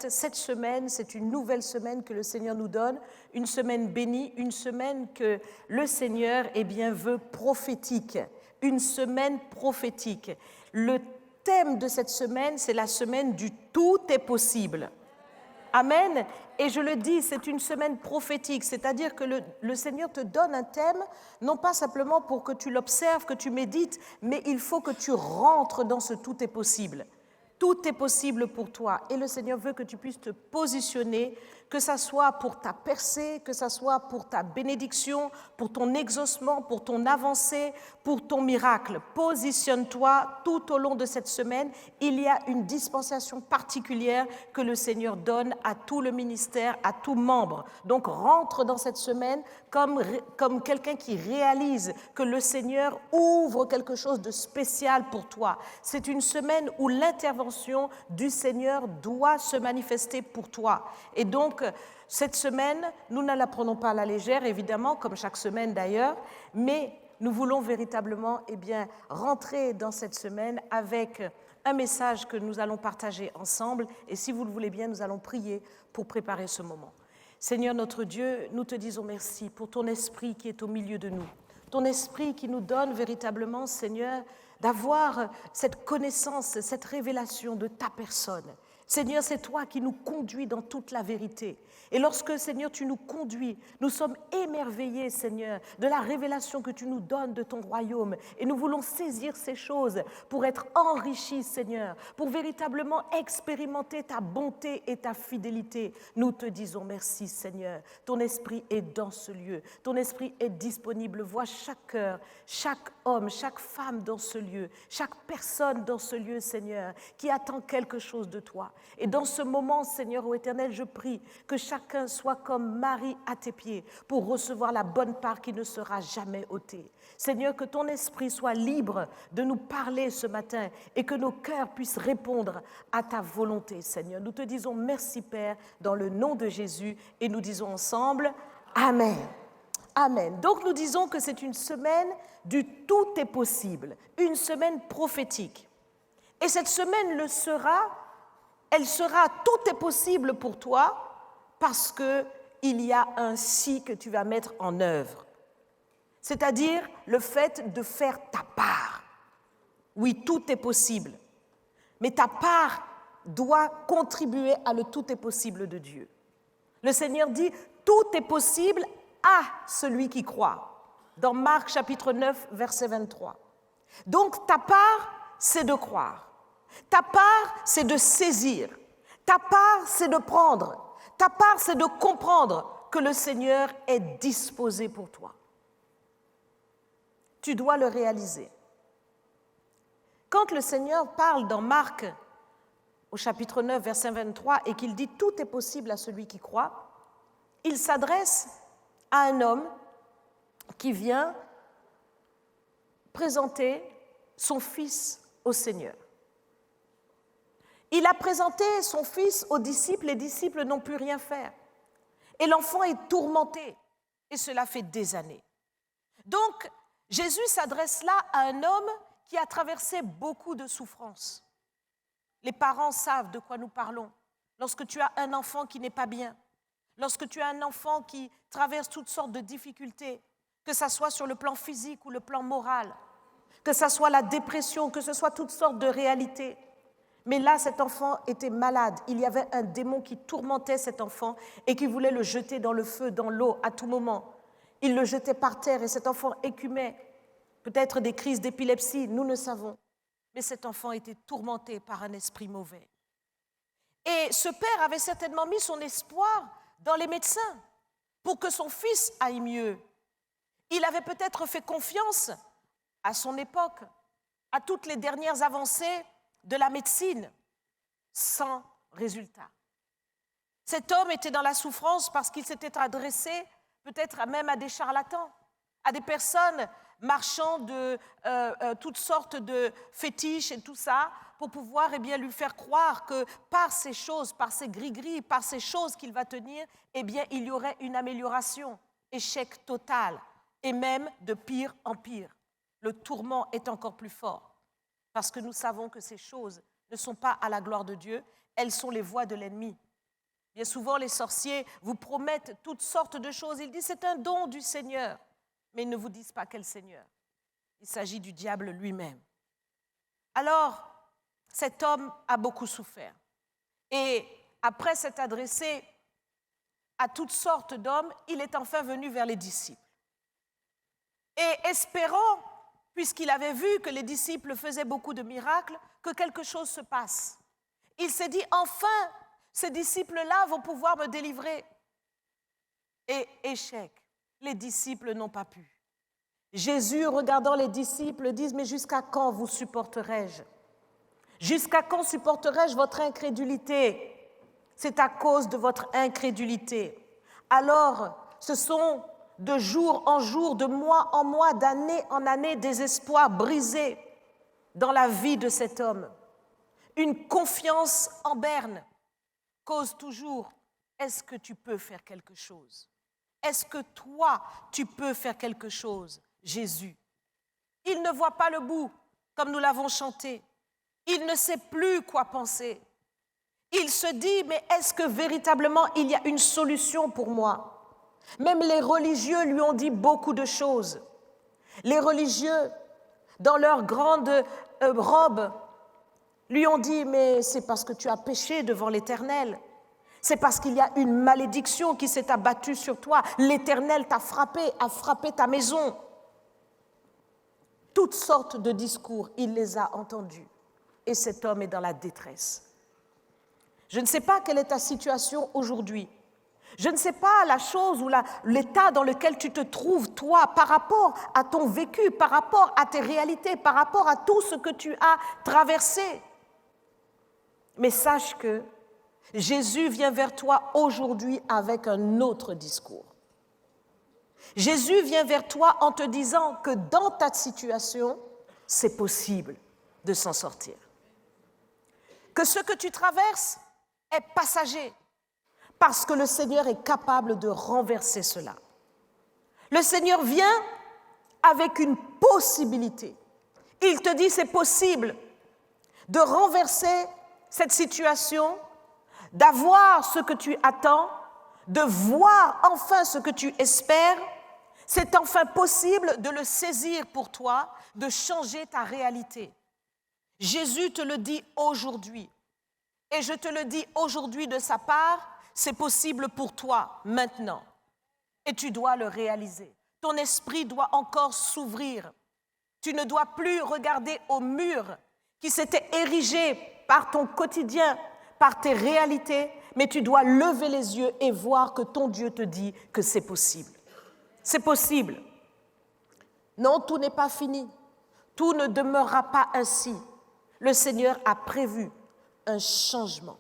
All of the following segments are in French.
fait, cette semaine, c'est une nouvelle semaine que le Seigneur nous donne, une semaine bénie, une semaine que le Seigneur veut prophétique, une semaine prophétique. Le thème de cette semaine, c'est la semaine du tout est possible. Amen. Et je le dis, c'est une semaine prophétique, c'est-à-dire que le Seigneur te donne un thème, non pas simplement pour que tu l'observes, que tu médites, mais il faut que tu rentres dans ce tout est possible. Tout est possible pour toi. Et le Seigneur veut que tu puisses te positionner, que ça soit pour ta percée, que ça soit pour ta bénédiction, pour ton exaucement, pour ton avancée, pour ton miracle. Positionne-toi tout au long de cette semaine. Il y a une dispensation particulière que le Seigneur donne à tout le ministère, à tout membre. Donc rentre dans cette semaine comme quelqu'un qui réalise que le Seigneur ouvre quelque chose de spécial pour toi. C'est une semaine où l'intervention du Seigneur doit se manifester pour toi. Et donc, cette semaine, nous ne la prenons pas à la légère, évidemment, comme chaque semaine d'ailleurs, mais nous voulons véritablement rentrer dans cette semaine avec un message que nous allons partager ensemble. Et si vous le voulez bien, nous allons prier pour préparer ce moment. Seigneur notre Dieu, nous te disons merci pour ton esprit qui est au milieu de nous. Ton esprit qui nous donne véritablement, Seigneur, d'avoir cette connaissance, cette révélation de ta personne. Seigneur, c'est toi qui nous conduis dans toute la vérité. Et lorsque, Seigneur, tu nous conduis, nous sommes émerveillés, Seigneur, de la révélation que tu nous donnes de ton royaume. Et nous voulons saisir ces choses pour être enrichis, Seigneur, pour véritablement expérimenter ta bonté et ta fidélité. Nous te disons merci, Seigneur. Ton esprit est dans ce lieu. Ton esprit est disponible. Vois chaque cœur, chaque homme, chaque femme dans ce lieu, chaque personne dans ce lieu, Seigneur, qui attend quelque chose de toi. Et dans ce moment, Seigneur, ô Éternel, je prie que chacun soit comme Marie à tes pieds pour recevoir la bonne part qui ne sera jamais ôtée. Seigneur, que ton esprit soit libre de nous parler ce matin et que nos cœurs puissent répondre à ta volonté, Seigneur. Nous te disons merci, Père, dans le nom de Jésus, et nous disons ensemble Amen. Amen. Donc nous disons que c'est une semaine du tout est possible, une semaine prophétique. Et cette semaine elle sera tout est possible pour toi parce qu'il y a un si que tu vas mettre en œuvre. C'est-à-dire le fait de faire ta part. Oui, tout est possible. Mais ta part doit contribuer à le tout est possible de Dieu. Le Seigneur dit, tout est possible à celui qui croit. Dans Marc chapitre 9, verset 23. Donc ta part, c'est de croire. Ta part, c'est de saisir. Ta part, c'est de prendre. Ta part, c'est de comprendre que le Seigneur est disposé pour toi. Tu dois le réaliser. Quand le Seigneur parle dans Marc, au chapitre 9, verset 23, et qu'il dit « Tout est possible à celui qui croit », il s'adresse à un homme qui vient présenter son fils au Seigneur. Il a présenté son fils aux disciples, les disciples n'ont pu rien faire. Et l'enfant est tourmenté, et cela fait des années. Donc, Jésus s'adresse là à un homme qui a traversé beaucoup de souffrances. Les parents savent de quoi nous parlons. Lorsque tu as un enfant qui n'est pas bien, lorsque tu as un enfant qui traverse toutes sortes de difficultés, que ce soit sur le plan physique ou le plan moral, que ce soit la dépression, que ce soit toutes sortes de réalités. Mais là, cet enfant était malade. Il y avait un démon qui tourmentait cet enfant et qui voulait le jeter dans le feu, dans l'eau, à tout moment. Il le jetait par terre et cet enfant écumait. Peut-être des crises d'épilepsie, nous ne savons. Mais cet enfant était tourmenté par un esprit mauvais. Et ce père avait certainement mis son espoir dans les médecins pour que son fils aille mieux. Il avait peut-être fait confiance à son époque, à toutes les dernières avancées de la médecine, sans résultat. Cet homme était dans la souffrance parce qu'il s'était adressé peut-être même à des charlatans, à des personnes marchant de toutes sortes de fétiches et tout ça, pour pouvoir lui faire croire que par ces choses, par ces gris-gris, par ces choses qu'il va tenir, il y aurait une amélioration. Échec total, et même de pire en pire. Le tourment est encore plus fort, parce que nous savons que ces choses ne sont pas à la gloire de Dieu, elles sont les voies de l'ennemi. Bien souvent, les sorciers vous promettent toutes sortes de choses. Ils disent c'est un don du Seigneur, mais ils ne vous disent pas quel Seigneur. Il s'agit du diable lui-même. Alors, cet homme a beaucoup souffert. Et après s'être adressé à toutes sortes d'hommes, il est enfin venu vers les disciples. Et espérant, puisqu'il avait vu que les disciples faisaient beaucoup de miracles, que quelque chose se passe. Il s'est dit, enfin, ces disciples-là vont pouvoir me délivrer. Et échec, les disciples n'ont pas pu. Jésus, regardant les disciples, dit, mais jusqu'à quand vous supporterai-je? Jusqu'à quand supporterai-je votre incrédulité? C'est à cause de votre incrédulité. Alors, ce sont de jour en jour, de mois en mois, d'année en année, des espoirs brisés dans la vie de cet homme. Une confiance en berne cause toujours, est-ce que tu peux faire quelque chose? Est-ce que toi, tu peux faire quelque chose, Jésus? Il ne voit pas le bout, comme nous l'avons chanté. Il ne sait plus quoi penser. Il se dit, mais est-ce que véritablement il y a une solution pour moi? Même les religieux lui ont dit beaucoup de choses. Les religieux, dans leurs grandes robes, lui ont dit, mais c'est parce que tu as péché devant l'Éternel. C'est parce qu'il y a une malédiction qui s'est abattue sur toi. L'Éternel t'a frappé, a frappé ta maison. Toutes sortes de discours, il les a entendus. Et cet homme est dans la détresse. Je ne sais pas quelle est ta situation aujourd'hui. Je ne sais pas la chose ou l'état dans lequel tu te trouves, toi, par rapport à ton vécu, par rapport à tes réalités, par rapport à tout ce que tu as traversé. Mais sache que Jésus vient vers toi aujourd'hui avec un autre discours. Jésus vient vers toi en te disant que dans ta situation, c'est possible de s'en sortir. Que ce que tu traverses est passager, parce que le Seigneur est capable de renverser cela. Le Seigneur vient avec une possibilité. Il te dit c'est possible de renverser cette situation, d'avoir ce que tu attends, de voir enfin ce que tu espères. C'est enfin possible de le saisir pour toi, de changer ta réalité. Jésus te le dit aujourd'hui. Et je te le dis aujourd'hui de sa part, c'est possible pour toi maintenant. Et tu dois le réaliser. Ton esprit doit encore s'ouvrir. Tu ne dois plus regarder au mur qui s'était érigé par ton quotidien, par tes réalités, mais tu dois lever les yeux et voir que ton Dieu te dit que c'est possible. C'est possible. Non, tout n'est pas fini. Tout ne demeurera pas ainsi. Le Seigneur a prévu un changement.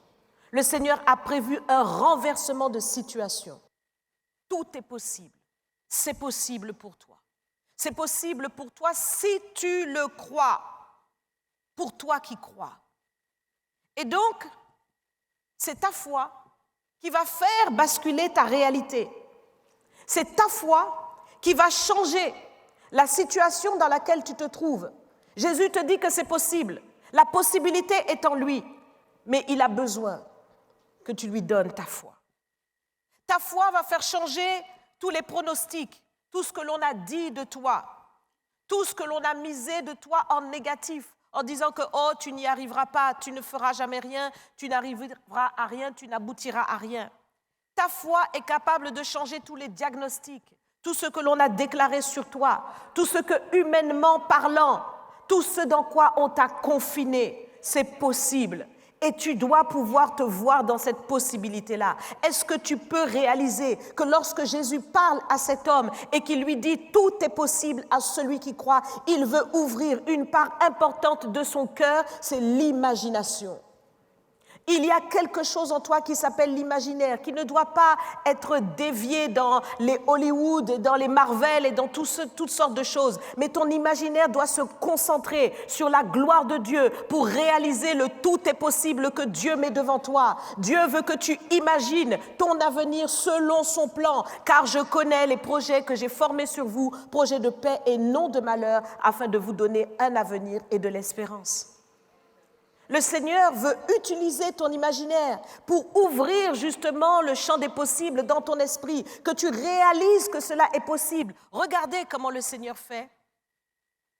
Le Seigneur a prévu un renversement de situation. Tout est possible. C'est possible pour toi. C'est possible pour toi si tu le crois. Pour toi qui crois. Et donc, c'est ta foi qui va faire basculer ta réalité. C'est ta foi qui va changer la situation dans laquelle tu te trouves. Jésus te dit que c'est possible. La possibilité est en lui, mais il a besoin que tu lui donnes ta foi. Ta foi va faire changer tous les pronostics, tout ce que l'on a dit de toi, tout ce que l'on a misé de toi en négatif, en disant que oh, tu n'y arriveras pas, tu ne feras jamais rien, tu n'arriveras à rien, tu n'aboutiras à rien. Ta foi est capable de changer tous les diagnostics, tout ce que l'on a déclaré sur toi, tout ce que, humainement parlant, tout ce dans quoi on t'a confiné, c'est possible. Et tu dois pouvoir te voir dans cette possibilité-là. Est-ce que tu peux réaliser que lorsque Jésus parle à cet homme et qu'il lui dit « tout est possible à celui qui croit », il veut ouvrir une part importante de son cœur, c'est l'imagination. Il y a quelque chose en toi qui s'appelle l'imaginaire, qui ne doit pas être dévié dans les Hollywood, dans les Marvel et dans toutes sortes de choses. Mais ton imaginaire doit se concentrer sur la gloire de Dieu pour réaliser le tout est possible que Dieu met devant toi. Dieu veut que tu imagines ton avenir selon son plan, car je connais les projets que j'ai formés sur vous, projets de paix et non de malheur, afin de vous donner un avenir et de l'espérance. Le Seigneur veut utiliser ton imaginaire pour ouvrir justement le champ des possibles dans ton esprit, que tu réalises que cela est possible. Regardez comment le Seigneur fait.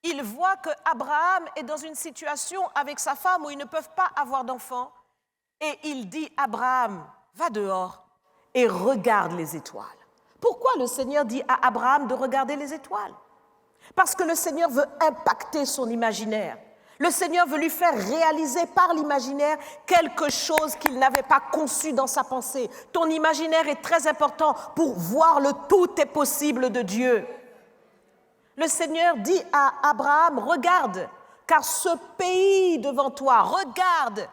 Il voit qu'Abraham est dans une situation avec sa femme où ils ne peuvent pas avoir d'enfants. Et il dit, Abraham, va dehors et regarde les étoiles. Pourquoi le Seigneur dit à Abraham de regarder les étoiles? Parce que le Seigneur veut impacter son imaginaire. Le Seigneur veut lui faire réaliser par l'imaginaire quelque chose qu'il n'avait pas conçu dans sa pensée. Ton imaginaire est très important pour voir le tout est possible de Dieu. Le Seigneur dit à Abraham, regarde, car ce pays devant toi, regarde,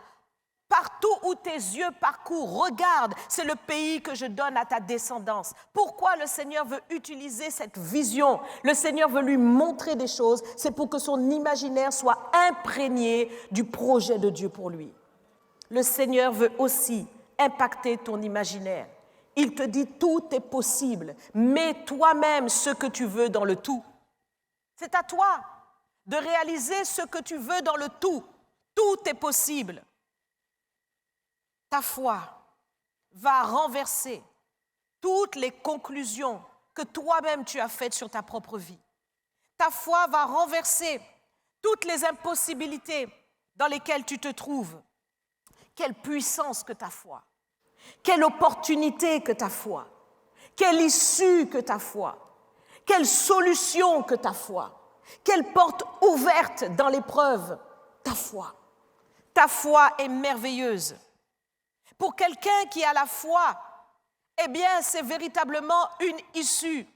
partout où tes yeux parcourent, regarde, c'est le pays que je donne à ta descendance. Pourquoi le Seigneur veut utiliser cette vision? Le Seigneur veut lui montrer des choses, c'est pour que son imaginaire soit imprégné du projet de Dieu pour lui. Le Seigneur veut aussi impacter ton imaginaire. Il te dit tout est possible, mets toi-même ce que tu veux dans le tout. C'est à toi de réaliser ce que tu veux dans le tout. Tout est possible. Ta foi va renverser toutes les conclusions que toi-même tu as faites sur ta propre vie. Ta foi va renverser toutes les impossibilités dans lesquelles tu te trouves. Quelle puissance que ta foi, quelle opportunité que ta foi, quelle issue que ta foi, quelle solution que ta foi, quelle porte ouverte dans l'épreuve, ta foi. Ta foi est merveilleuse. Pour quelqu'un qui a la foi, eh bien, c'est véritablement une issue.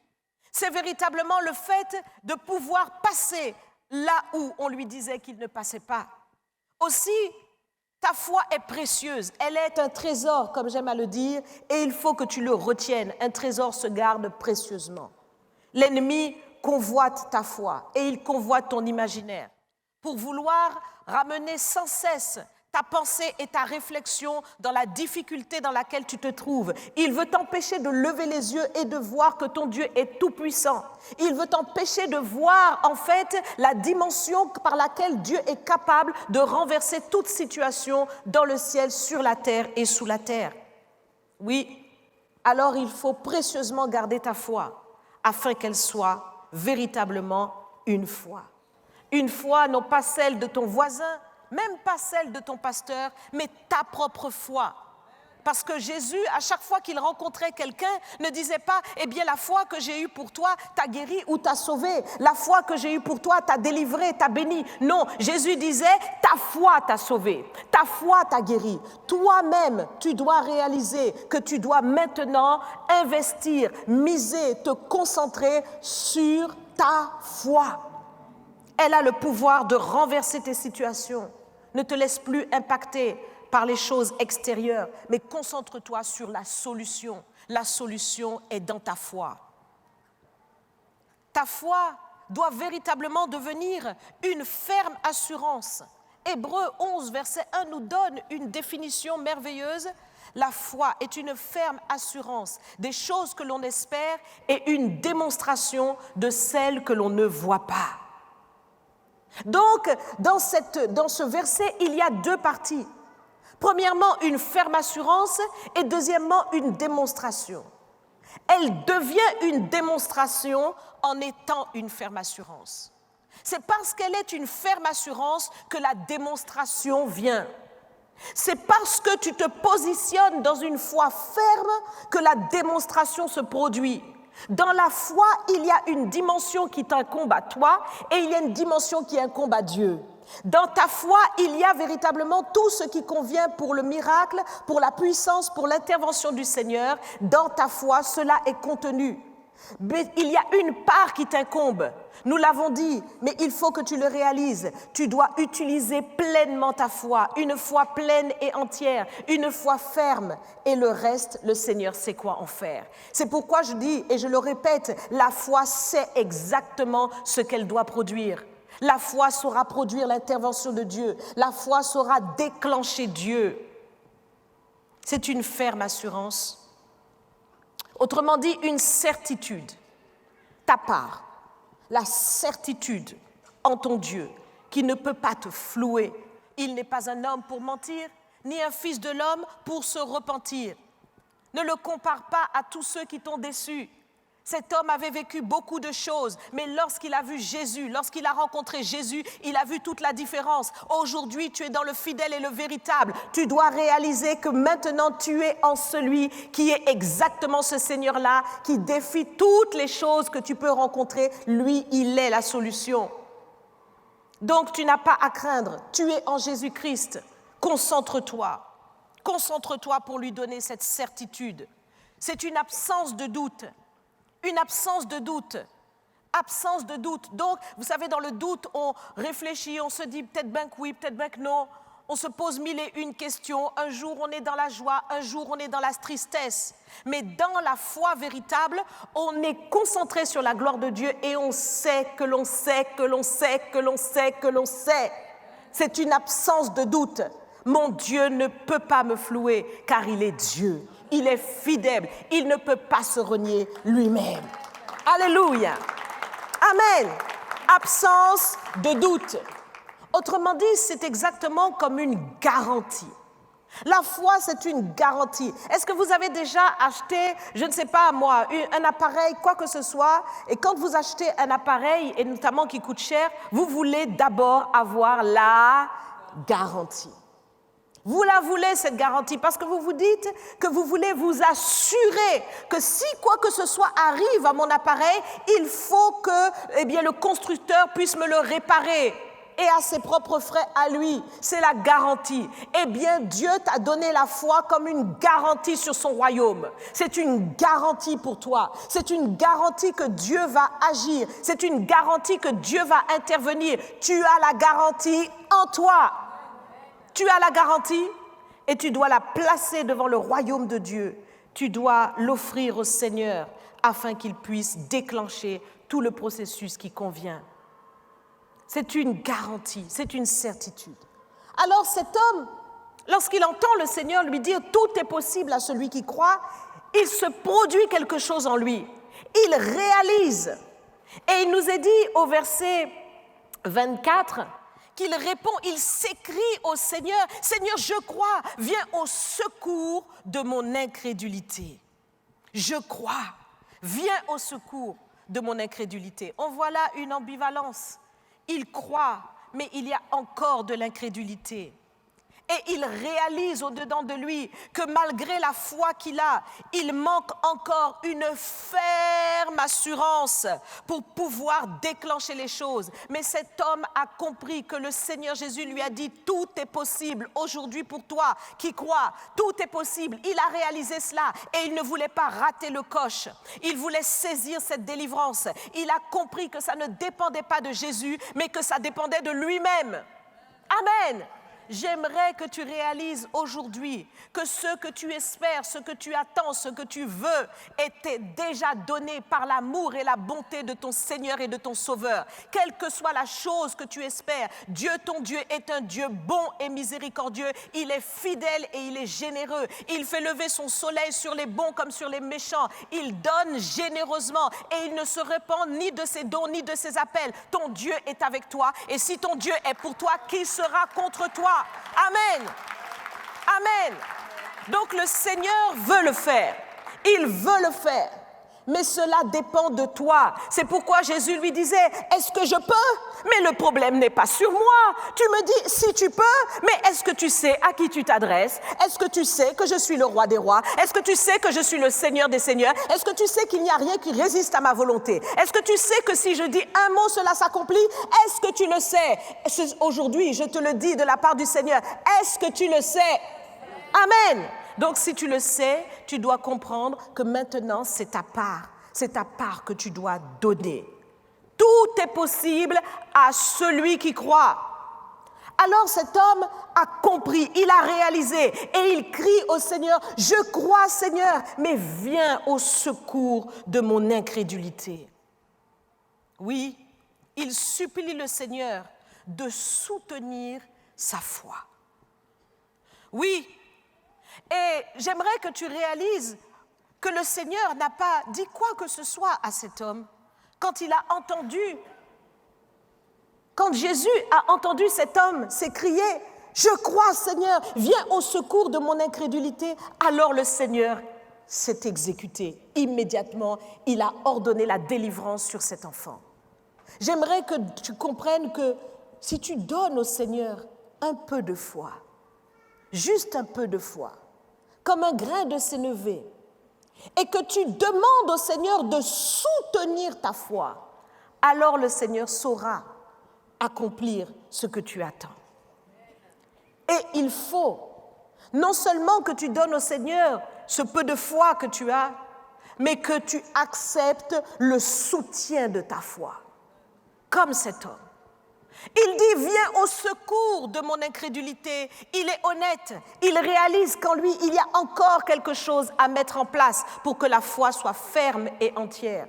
C'est véritablement le fait de pouvoir passer là où on lui disait qu'il ne passait pas. Aussi, ta foi est précieuse. Elle est un trésor, comme j'aime à le dire, et il faut que tu le retiennes. Un trésor se garde précieusement. L'ennemi convoite ta foi et il convoite ton imaginaire pour vouloir ramener sans cesse ta pensée et ta réflexion dans la difficulté dans laquelle tu te trouves. Il veut t'empêcher de lever les yeux et de voir que ton Dieu est tout-puissant. Il veut t'empêcher de voir en fait la dimension par laquelle Dieu est capable de renverser toute situation dans le ciel, sur la terre et sous la terre. Oui, alors il faut précieusement garder ta foi afin qu'elle soit véritablement une foi. Une foi non pas celle de ton voisin, même pas celle de ton pasteur, mais ta propre foi. Parce que Jésus, à chaque fois qu'il rencontrait quelqu'un, ne disait pas « Eh bien, la foi que j'ai eue pour toi t'a guéri ou t'a sauvé. La foi que j'ai eue pour toi t'a délivré, t'a béni. » Non, Jésus disait « Ta foi t'a sauvé, ta foi t'a guéri. » Toi-même, tu dois réaliser que tu dois maintenant investir, miser, te concentrer sur ta foi. Elle a le pouvoir de renverser tes situations. Ne te laisse plus impacter par les choses extérieures, mais concentre-toi sur la solution. La solution est dans ta foi. Ta foi doit véritablement devenir une ferme assurance. Hébreux 11, verset 1 nous donne une définition merveilleuse. La foi est une ferme assurance des choses que l'on espère et une démonstration de celles que l'on ne voit pas. Donc, dans ce verset, il y a deux parties. Premièrement, une ferme assurance et deuxièmement, une démonstration. Elle devient une démonstration en étant une ferme assurance. C'est parce qu'elle est une ferme assurance que la démonstration vient. C'est parce que tu te positionnes dans une foi ferme que la démonstration se produit. Dans la foi, il y a une dimension qui t'incombe à toi et il y a une dimension qui incombe à Dieu. Dans ta foi, il y a véritablement tout ce qui convient pour le miracle, pour la puissance, pour l'intervention du Seigneur. Dans ta foi, cela est contenu. Mais il y a une part qui t'incombe. Nous l'avons dit, mais il faut que tu le réalises. Tu dois utiliser pleinement ta foi, une foi pleine et entière, une foi ferme. Et le reste, le Seigneur sait quoi en faire. C'est pourquoi je dis, et je le répète, la foi sait exactement ce qu'elle doit produire. La foi saura produire l'intervention de Dieu. La foi saura déclencher Dieu. C'est une ferme assurance. Autrement dit, une certitude, ta part, la certitude en ton Dieu qui ne peut pas te flouer Il n'est pas un homme pour mentir, ni un fils de l'homme pour se repentir. Ne le compare pas à tous ceux qui t'ont déçu. Cet homme avait vécu beaucoup de choses, mais lorsqu'il a vu Jésus, lorsqu'il a rencontré Jésus, il a vu toute la différence. Aujourd'hui, tu es dans le fidèle et le véritable. Tu dois réaliser que maintenant, tu es en celui qui est exactement ce Seigneur-là, qui défie toutes les choses que tu peux rencontrer. Lui, il est la solution. Donc, tu n'as pas à craindre. Tu es en Jésus-Christ. Concentre-toi. Concentre-toi pour lui donner cette certitude. C'est une absence de doute. Une absence de doute. Absence de doute. Donc, vous savez, dans le doute, on réfléchit, on se dit peut-être bien que oui, peut-être bien que non. On se pose mille et une questions. Un jour, on est dans la joie, un jour, on est dans la tristesse. Mais dans la foi véritable, on est concentré sur la gloire de Dieu et on sait que l'on sait, que l'on sait, que l'on sait, que l'on sait. C'est une absence de doute. Mon Dieu ne peut pas me flouer car il est Dieu. Il est fidèle. Il ne peut pas se renier lui-même. Alléluia. Amen. Absence de doute. Autrement dit, c'est exactement comme une garantie. La foi, c'est une garantie. Est-ce que vous avez déjà acheté, je ne sais pas moi, un appareil, quoi que ce soit, et quand vous achetez un appareil, et notamment qui coûte cher, vous voulez d'abord avoir la garantie. Vous la voulez, cette garantie, parce que vous vous dites que vous voulez vous assurer que si quoi que ce soit arrive à mon appareil, il faut que le constructeur puisse me le réparer. Et à ses propres frais à lui, c'est la garantie. Eh bien, Dieu t'a donné la foi comme une garantie sur son royaume. C'est une garantie pour toi. C'est une garantie que Dieu va agir. C'est une garantie que Dieu va intervenir. Tu as la garantie en toi. Tu as la garantie et tu dois la placer devant le royaume de Dieu. Tu dois l'offrir au Seigneur afin qu'il puisse déclencher tout le processus qui convient. C'est une garantie, c'est une certitude. Alors cet homme, lorsqu'il entend le Seigneur lui dire « Tout est possible à celui qui croit », il se produit quelque chose en lui. Il réalise. Et il nous est dit au verset 24 qu'il répond, il s'écrie au Seigneur « Seigneur, je crois, viens au secours de mon incrédulité. » Je crois, viens au secours de mon incrédulité. On voit là une ambivalence. Il croit, mais il y a encore de l'incrédulité. Et il réalise au-dedans de lui que malgré la foi qu'il a, il manque encore une ferme assurance pour pouvoir déclencher les choses. Mais cet homme a compris que le Seigneur Jésus lui a dit « Tout est possible aujourd'hui pour toi qui crois, tout est possible ». Il a réalisé cela et il ne voulait pas rater le coche. Il voulait saisir cette délivrance. Il a compris que ça ne dépendait pas de Jésus, mais que ça dépendait de lui-même. Amen. J'aimerais que tu réalises aujourd'hui que ce que tu espères, ce que tu attends, ce que tu veux était déjà donné par l'amour et la bonté de ton Seigneur et de ton Sauveur. Quelle que soit la chose que tu espères, Dieu ton Dieu est un Dieu bon et miséricordieux. Il est fidèle et il est généreux. Il fait lever son soleil sur les bons comme sur les méchants. Il donne généreusement et il ne se répand ni de ses dons ni de ses appels. Ton Dieu est avec toi et si ton Dieu est pour toi, qui sera contre toi? Amen. Amen. Donc le Seigneur veut le faire. Il veut le faire. Mais cela dépend de toi. C'est pourquoi Jésus lui disait, est-ce que je peux? Mais le problème n'est pas sur moi. Tu me dis, si tu peux, mais est-ce que tu sais à qui tu t'adresses? Est-ce que tu sais que je suis le roi des rois? Est-ce que tu sais que je suis le Seigneur des seigneurs? Est-ce que tu sais qu'il n'y a rien qui résiste à ma volonté? Est-ce que tu sais que si je dis un mot, cela s'accomplit? Est-ce que tu le sais? Aujourd'hui, je te le dis de la part du Seigneur. Est-ce que tu le sais? Amen. Donc, si tu le sais, tu dois comprendre que maintenant, c'est ta part que tu dois donner. Tout est possible à celui qui croit. Alors, cet homme a compris, il a réalisé et il crie au Seigneur, « Je crois, Seigneur, mais viens au secours de mon incrédulité. » Oui, il supplie le Seigneur de soutenir sa foi. Oui, et j'aimerais que tu réalises que le Seigneur n'a pas dit quoi que ce soit à cet homme quand Jésus a entendu cet homme s'écrier, Je crois, Seigneur, viens au secours de mon incrédulité. Alors le Seigneur s'est exécuté. Immédiatement, il a ordonné la délivrance sur cet enfant. J'aimerais que tu comprennes que si tu donnes au Seigneur un peu de foi, juste un peu de foi, comme un grain de sénévé, et que tu demandes au Seigneur de soutenir ta foi, alors le Seigneur saura accomplir ce que tu attends. Et il faut non seulement que tu donnes au Seigneur ce peu de foi que tu as, mais que tu acceptes le soutien de ta foi, comme cet homme. Il dit, viens au secours de mon incrédulité. Il est honnête, il réalise qu'en lui, il y a encore quelque chose à mettre en place pour que la foi soit ferme et entière.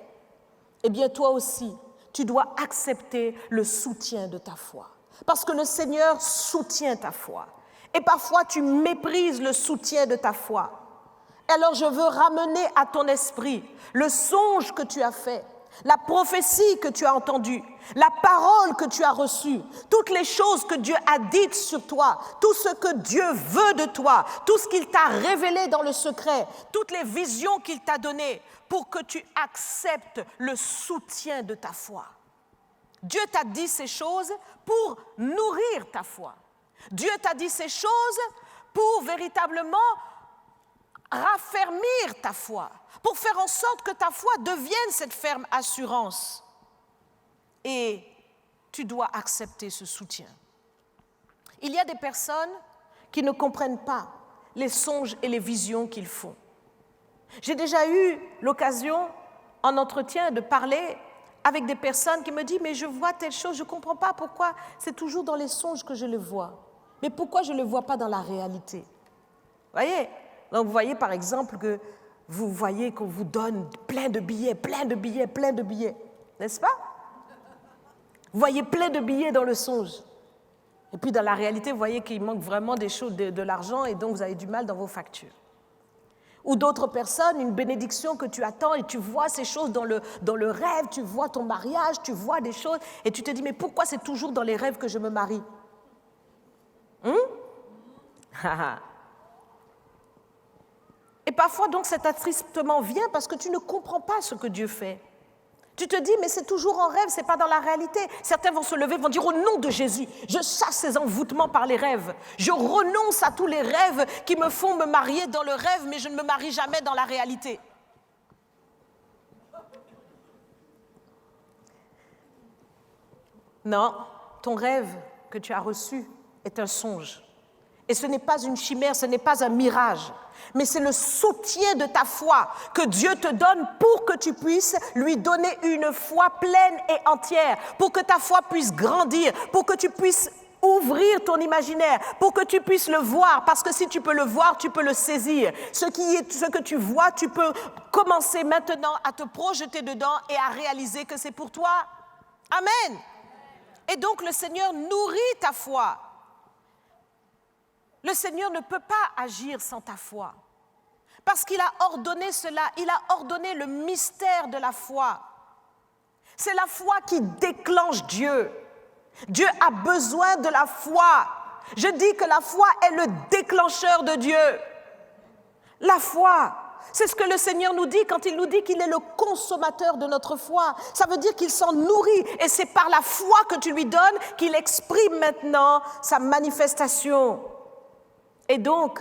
Eh bien, toi aussi, tu dois accepter le soutien de ta foi. Parce que le Seigneur soutient ta foi. Et parfois, tu méprises le soutien de ta foi. Alors, je veux ramener à ton esprit le songe que tu as fait, la prophétie que tu as entendue, la parole que tu as reçue, toutes les choses que Dieu a dites sur toi, tout ce que Dieu veut de toi, tout ce qu'il t'a révélé dans le secret, toutes les visions qu'il t'a données pour que tu acceptes le soutien de ta foi. Dieu t'a dit ces choses pour nourrir ta foi. Dieu t'a dit ces choses pour véritablement raffermir ta foi, pour faire en sorte que ta foi devienne cette ferme assurance. Et tu dois accepter ce soutien. Il y a des personnes qui ne comprennent pas les songes et les visions qu'ils font. J'ai déjà eu l'occasion, en entretien, de parler avec des personnes qui me disent « mais je vois telle chose, je ne comprends pas pourquoi c'est toujours dans les songes que je le vois. Mais pourquoi je ne le vois pas dans la réalité ?» Vous voyez ? Donc vous voyez par exemple que vous voyez qu'on vous donne plein de billets, n'est-ce pas? Vous voyez plein de billets dans le songe. Et puis dans la réalité, vous voyez qu'il manque vraiment des choses, de l'argent, et donc vous avez du mal dans vos factures. Ou d'autres personnes, une bénédiction que tu attends et tu vois ces choses dans le rêve, tu vois ton mariage, tu vois des choses, et tu te dis, mais pourquoi c'est toujours dans les rêves que je me marie? Et parfois, donc, cet attristement vient parce que tu ne comprends pas ce que Dieu fait. Tu te dis, mais c'est toujours en rêve, ce n'est pas dans la réalité. Certains vont se lever, vont dire, au nom de Jésus, je chasse ces envoûtements par les rêves. Je renonce à tous les rêves qui me font me marier dans le rêve, mais je ne me marie jamais dans la réalité. Non, ton rêve que tu as reçu est un songe. Et ce n'est pas une chimère, ce n'est pas un mirage, mais c'est le soutien de ta foi que Dieu te donne pour que tu puisses lui donner une foi pleine et entière, pour que ta foi puisse grandir, pour que tu puisses ouvrir ton imaginaire, pour que tu puisses le voir, parce que si tu peux le voir, tu peux le saisir. Ce que tu vois, tu peux commencer maintenant à te projeter dedans et à réaliser que c'est pour toi. Amen. Et donc le Seigneur nourrit ta foi. Le Seigneur ne peut pas agir sans ta foi, parce qu'il a ordonné cela, il a ordonné le mystère de la foi. C'est la foi qui déclenche Dieu. Dieu a besoin de la foi. Je dis que la foi est le déclencheur de Dieu. La foi, c'est ce que le Seigneur nous dit quand il nous dit qu'il est le consommateur de notre foi. Ça veut dire qu'il s'en nourrit, et c'est par la foi que tu lui donnes qu'il exprime maintenant sa manifestation. Et donc,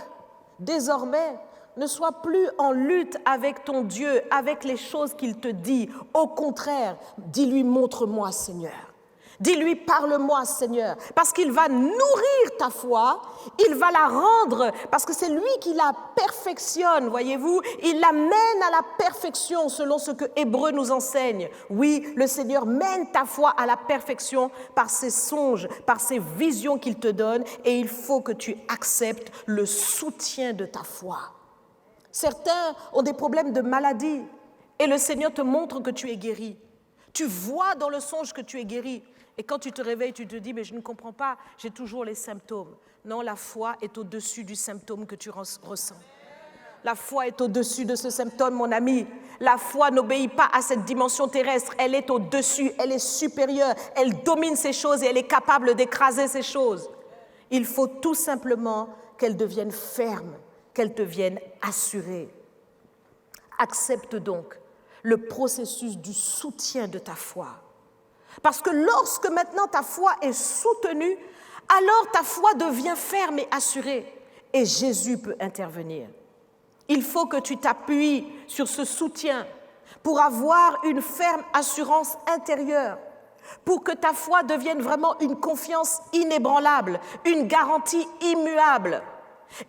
désormais, ne sois plus en lutte avec ton Dieu, avec les choses qu'il te dit. Au contraire, dis-lui, montre-moi, Seigneur. Dis-lui, parle-moi, Seigneur, parce qu'il va nourrir ta foi, il va la rendre, parce que c'est lui qui la perfectionne, voyez-vous, il la mène à la perfection selon ce que Hébreu nous enseigne. Oui, le Seigneur mène ta foi à la perfection par ses songes, par ses visions qu'il te donne, et il faut que tu acceptes le soutien de ta foi. Certains ont des problèmes de maladie, et le Seigneur te montre que tu es guéri. Tu vois dans le songe que tu es guéri. Et quand tu te réveilles, tu te dis, mais je ne comprends pas, j'ai toujours les symptômes. Non, la foi est au-dessus du symptôme que tu ressens. La foi est au-dessus de ce symptôme, mon ami. La foi n'obéit pas à cette dimension terrestre. Elle est au-dessus, elle est supérieure, elle domine ces choses et elle est capable d'écraser ces choses. Il faut tout simplement qu'elle devienne ferme, qu'elle devienne assurée. Accepte donc le processus du soutien de ta foi. Parce que lorsque maintenant ta foi est soutenue, alors ta foi devient ferme et assurée. Et Jésus peut intervenir. Il faut que tu t'appuies sur ce soutien pour avoir une ferme assurance intérieure, pour que ta foi devienne vraiment une confiance inébranlable, une garantie immuable.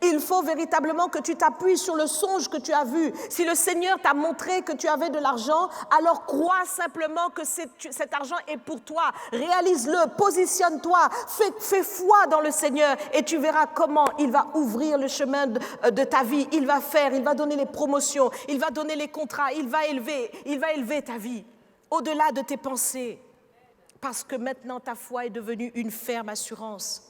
Il faut véritablement que tu t'appuies sur le songe que tu as vu. Si le Seigneur t'a montré que tu avais de l'argent, alors crois simplement que cet argent est pour toi. Réalise-le, positionne-toi, fais foi dans le Seigneur et tu verras comment il va ouvrir le chemin de ta vie. Il va donner les promotions, il va donner les contrats, il va élever ta vie au-delà de tes pensées. Parce que maintenant ta foi est devenue une ferme assurance.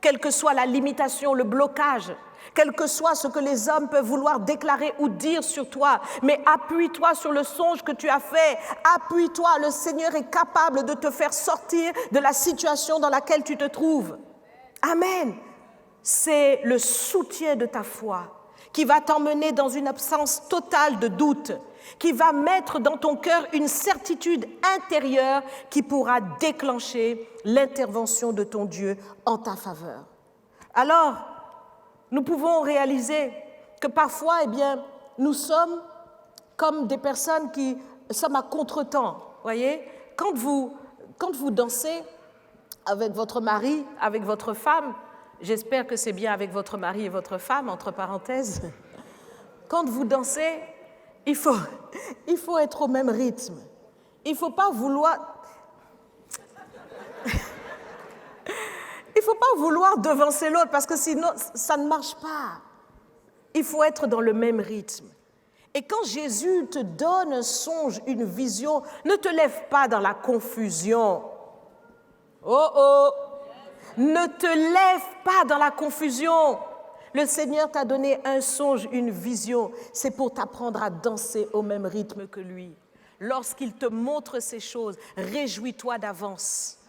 Quelle que soit la limitation, le blocage, quel que soit ce que les hommes peuvent vouloir déclarer ou dire sur toi, mais appuie-toi sur le songe que tu as fait, appuie-toi, le Seigneur est capable de te faire sortir de la situation dans laquelle tu te trouves. Amen. C'est le soutien de ta foi qui va t'emmener dans une absence totale de doute, qui va mettre dans ton cœur une certitude intérieure qui pourra déclencher l'intervention de ton Dieu en ta faveur. Alors, nous pouvons réaliser que parfois, nous sommes comme des personnes qui sommes à contretemps. Voyez, quand vous dansez avec votre mari, avec votre femme, j'espère que c'est bien avec votre mari et votre femme, entre parenthèses, quand vous dansez, il faut être au même rythme. Il ne faut pas vouloir... Il ne faut pas vouloir devancer l'autre parce que sinon, ça ne marche pas. Il faut être dans le même rythme. Et quand Jésus te donne un songe, une vision, ne te lève pas dans la confusion. Oh oh! Ne te lève pas dans la confusion. Le Seigneur t'a donné un songe, une vision. C'est pour t'apprendre à danser au même rythme que lui. Lorsqu'il te montre ces choses, réjouis-toi d'avance.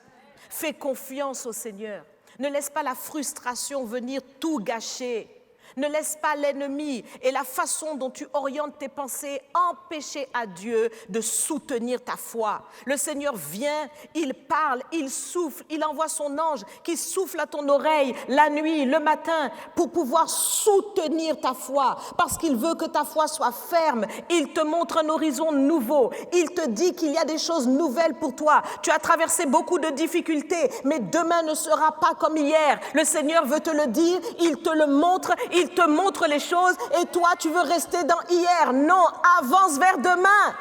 Fais confiance au Seigneur. Ne laisse pas la frustration venir tout gâcher. Ne laisse pas l'ennemi et la façon dont tu orientes tes pensées empêcher à Dieu de soutenir ta foi. Le Seigneur vient, il parle, il souffle, il envoie son ange qui souffle à ton oreille la nuit, le matin, pour pouvoir soutenir ta foi, parce qu'il veut que ta foi soit ferme. Il te montre un horizon nouveau. Il te dit qu'il y a des choses nouvelles pour toi. Tu as traversé beaucoup de difficultés, mais demain ne sera pas comme hier. Le Seigneur veut te le dire, il te le montre, il te montre les choses et toi, tu veux rester dans hier. Non, avance vers demain.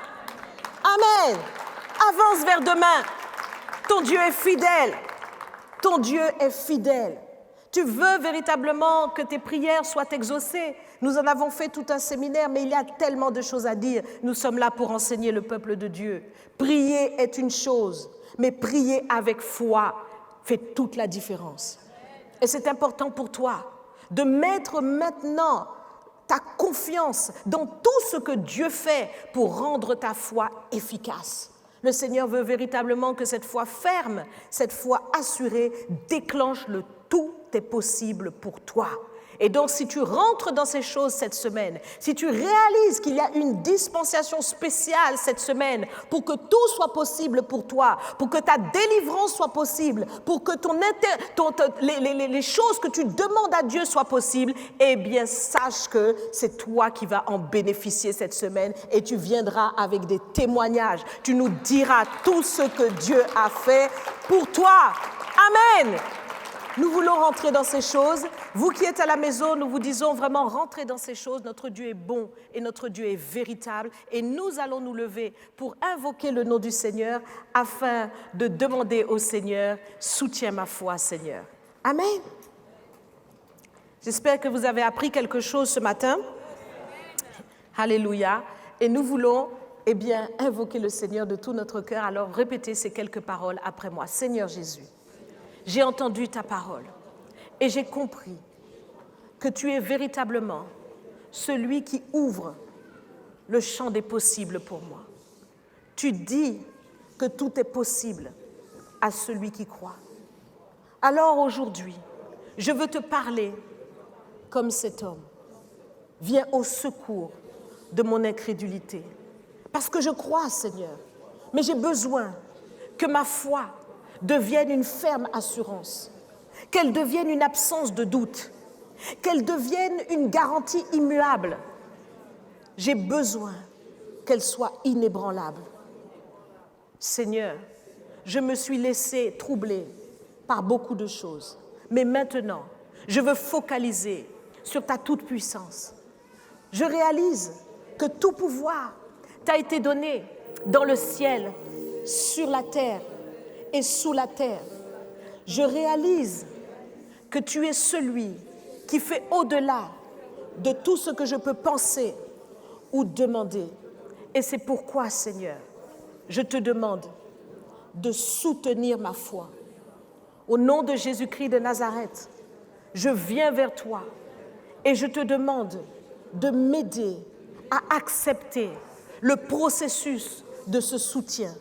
Amen. Avance vers demain. Ton Dieu est fidèle. Ton Dieu est fidèle. Tu veux véritablement que tes prières soient exaucées. Nous en avons fait tout un séminaire, mais il y a tellement de choses à dire. Nous sommes là pour enseigner le peuple de Dieu. Prier est une chose, mais prier avec foi fait toute la différence. Et c'est important pour toi de mettre maintenant ta confiance dans tout ce que Dieu fait pour rendre ta foi efficace. Le Seigneur veut véritablement que cette foi ferme, cette foi assurée, déclenche le tout est possible pour toi. Et donc, si tu rentres dans ces choses cette semaine, si tu réalises qu'il y a une dispensation spéciale cette semaine pour que tout soit possible pour toi, pour que ta délivrance soit possible, pour que les choses que tu demandes à Dieu soient possibles, eh bien, sache que c'est toi qui vas en bénéficier cette semaine et tu viendras avec des témoignages. Tu nous diras tout ce que Dieu a fait pour toi. Amen. Nous voulons rentrer dans ces choses. Vous qui êtes à la maison, nous vous disons vraiment rentrez dans ces choses. Notre Dieu est bon et notre Dieu est véritable. Et nous allons nous lever pour invoquer le nom du Seigneur afin de demander au Seigneur, soutiens ma foi, Seigneur. Amen. J'espère que vous avez appris quelque chose ce matin. Alléluia. Et nous voulons, invoquer le Seigneur de tout notre cœur. Alors répétez ces quelques paroles après moi. Seigneur Jésus, j'ai entendu ta parole et j'ai compris que tu es véritablement celui qui ouvre le champ des possibles pour moi. Tu dis que tout est possible à celui qui croit. Alors aujourd'hui, Je veux te parler comme cet homme. Viens au secours de mon incrédulité. Parce que je crois, Seigneur, mais j'ai besoin que ma foi devienne une ferme assurance, qu'elle devienne une absence de doute, qu'elle devienne une garantie immuable. J'ai besoin qu'elle soit inébranlable. Seigneur, je me suis laissé troubler par beaucoup de choses, mais maintenant, je veux focaliser sur ta toute-puissance. Je réalise que tout pouvoir t'a été donné dans le ciel, sur la terre et sous la terre. Je réalise que tu es celui qui fait au-delà de tout ce que je peux penser ou demander. Et c'est pourquoi, Seigneur, je te demande de soutenir ma foi. Au nom de Jésus-Christ de Nazareth, je viens vers toi et je te demande de m'aider à accepter le processus de ce soutien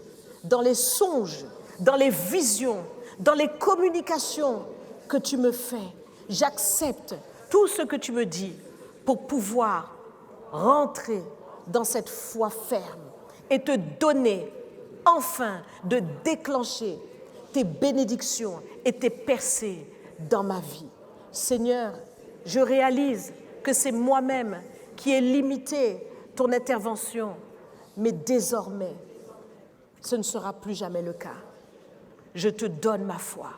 dans les songes, dans les visions, dans les communications que tu me fais. J'accepte tout ce que tu me dis pour pouvoir rentrer dans cette foi ferme et te donner enfin de déclencher tes bénédictions et tes percées dans ma vie. Seigneur, je réalise que c'est moi-même qui ai limité ton intervention, mais désormais, ce ne sera plus jamais le cas. Je te donne ma foi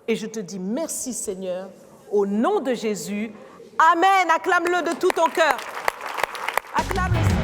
et je te dis merci Seigneur, au nom de Jésus. Amen. Acclame-le de tout ton cœur. Acclame-le Seigneur.